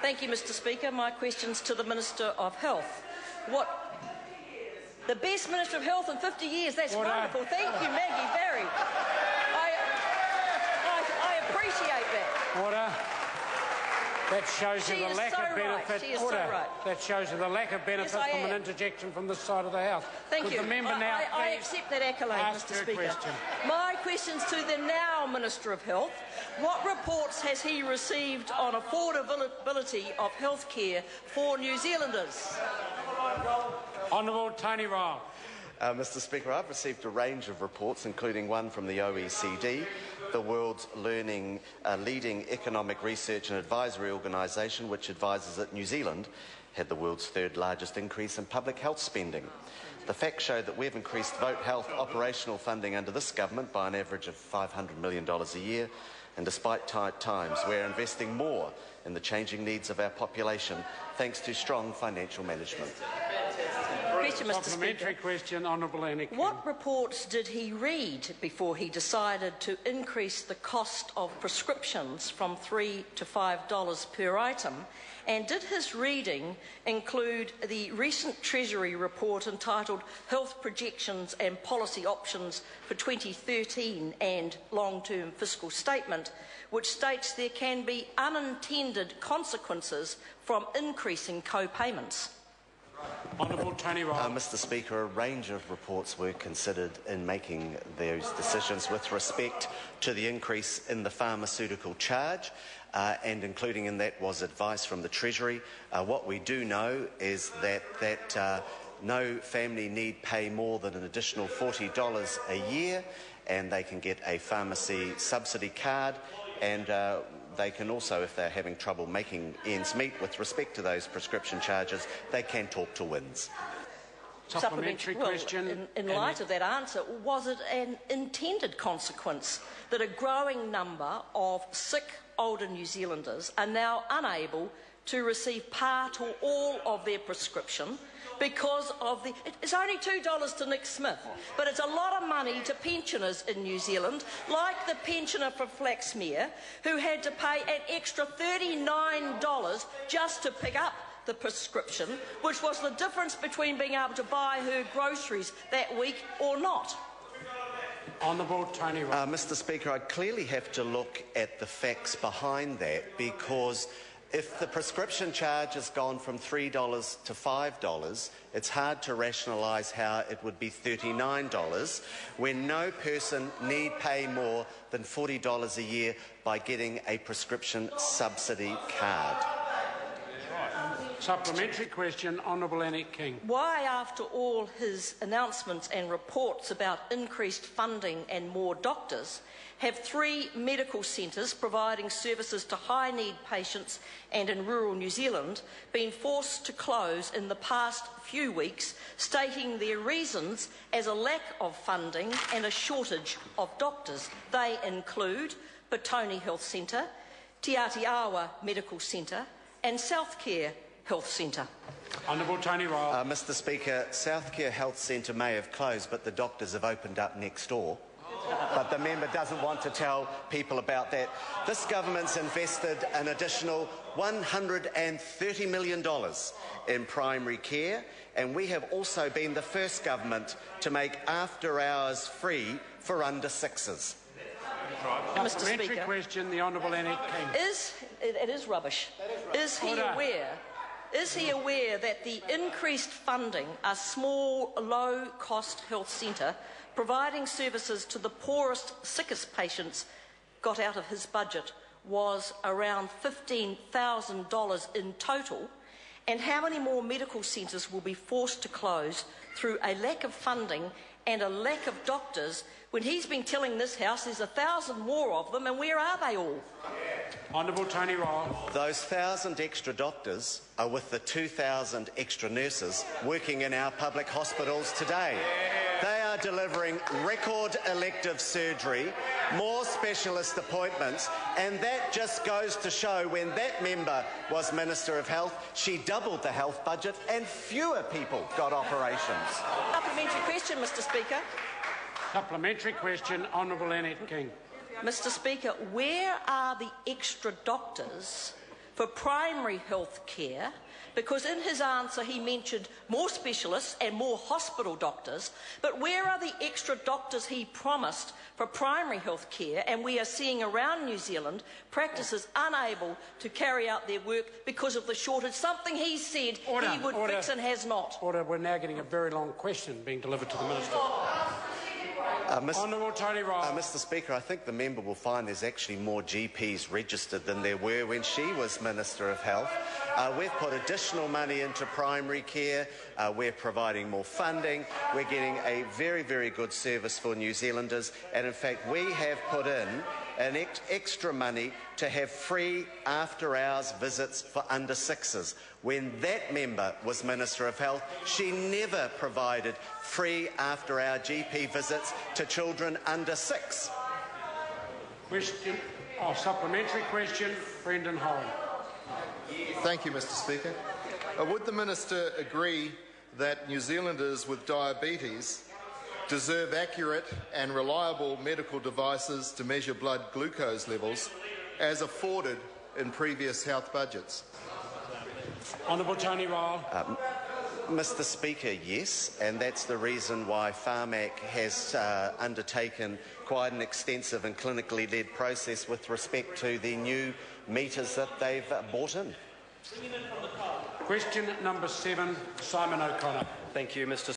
Thank you, Mr Speaker. My question's to the Minister of Health. The best Minister of Health in 50 years. That's wonderful. Thank you, Maggie Barry. I appreciate that. Order. That shows you the lack of benefit. She is so right. That shows you the lack of benefit from an interjection from this side of the House. Thank you. The member now I accept that accolade, Mr Speaker. Question. My question's to the now Minister of Health. What reports has he received on affordability of health care for New Zealanders? Honourable Tony Ryall. Mr Speaker, I've received a range of reports, including one from the OECD, the world's leading economic research and advisory organisation, which advises that New Zealand had the world's third largest increase in public health spending. The facts show that we've increased Vote Health operational funding under this government by an average of $500 million a year, and despite tight times, we're investing more in the changing needs of our population thanks to strong financial management. Supplementary question, Honourable Annette. What reports did he read before he decided to increase the cost of prescriptions from $3 to $5 per item? And did his reading include the recent Treasury report entitled Health Projections and Policy Options for 2013 and Long-Term Fiscal Statement, which states there can be unintended consequences from increasing co-payments? Honourable Tony Ryall. Mr Speaker, a range of reports were considered in making those decisions with respect to the increase in the pharmaceutical charge, and including in that was advice from the Treasury. What we do know is that no family need pay more than an additional $40 a year, and they can get a pharmacy subsidy card, and they can also, if they're having trouble making ends meet with respect to those prescription charges, they can talk to WINS. Supplementary question. In light of that answer, was it an intended consequence that a growing number of sick older New Zealanders are now unable to receive part or all of their prescription because of it's only $2 to Nick Smith, but it's a lot of money to pensioners in New Zealand, like the pensioner for Flaxmere, who had to pay an extra $39 just to pick up the prescription, which was the difference between being able to buy her groceries that week or not. Honourable Tony Ryall. Mr Speaker, I clearly have to look at the facts behind that, because if the prescription charge has gone from $3 to $5, it's hard to rationalise how it would be $39 when no person need pay more than $40 a year by getting a prescription subsidy card. Supplementary question, Honourable Annette King. Why, after all his announcements and reports about increased funding and more doctors, have 3 medical centres providing services to high-need patients and in rural New Zealand been forced to close in the past few weeks, stating their reasons as a lack of funding and a shortage of doctors? They include Petone Health Centre, Te Atiawa Medical Centre and Southcare Health Centre. Honourable Tony Ryall. Mr Speaker, Southcare Health Centre may have closed, but the doctors have opened up next door. But the member doesn't want to tell people about that. This government's invested an additional $130 million in primary care, and we have also been the first government to make after hours free for under 6s. Mr Speaker, question, the Honourable Annette King. It is rubbish. Is he aware that the increased funding a small, low-cost health centre providing services to the poorest, sickest patients got out of his budget was around $15,000 in total? And how many more medical centres will be forced to close through a lack of funding and a lack of doctors when he's been telling this House there's 1,000 more of them, and where are they all? Honourable Tony Ryall. Those 1,000 extra doctors are with the 2,000 extra nurses working in our public hospitals today. They are delivering record elective surgery, more specialist appointments, and that just goes to show when that member was Minister of Health, she doubled the health budget and fewer people got operations. Supplementary question, Mr Speaker. Supplementary question, Honourable Annette King. Mr Speaker, where are the extra doctors for primary health care, because in his answer he mentioned more specialists and more hospital doctors, but where are the extra doctors he promised for primary health care? And we are seeing around New Zealand practices unable to carry out their work because of the shortage, something he said he would fix and has not. Order. We're now getting a very long question being delivered to the Minister. Honourable Tony Ryall. Mr Speaker, I think the member will find there's actually more GPs registered than there were when she was Minister of Health. We've put additional money into primary care, we're providing more funding, we're getting a very, very good service for New Zealanders, and in fact we have put in an extra money to have free after-hours visits for under sixes. When that member was Minister of Health, she never provided free after-hour GP visits to children under 6. Supplementary question, Brendan Horan. Thank you, Mr Speaker. Would the Minister agree that New Zealanders with diabetes deserve accurate and reliable medical devices to measure blood glucose levels as afforded in previous health budgets? Honourable Tony Ryall. Mr Speaker, yes, and that's the reason why Pharmac has undertaken quite an extensive and clinically led process with respect to the new meters that they've bought in. Question number 7, Simon O'Connor. Thank you, Mr